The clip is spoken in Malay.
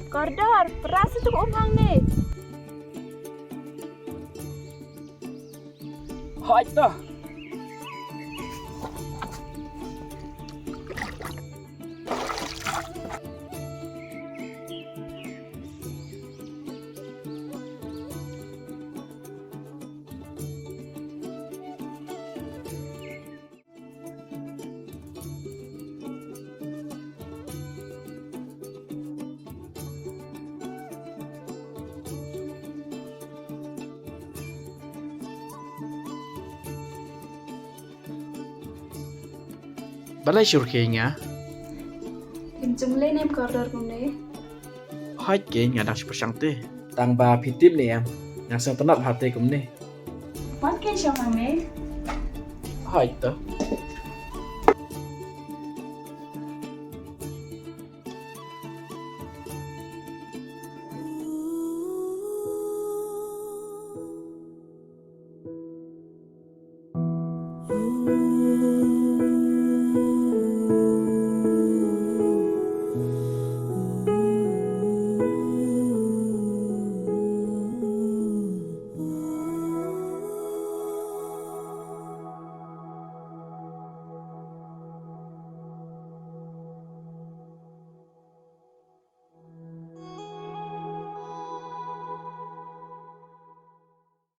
Koridor, beras cukup umang nih. Hỏi tao. Balai surkenya, Kim chung lên em koridor cùng đấy. hỏi kenya nggak ada sepersang teh. Tang ba pitip nih em, ngasang tenat hati kum nih. Quán cái xong hàng đấy. Hỏi tao.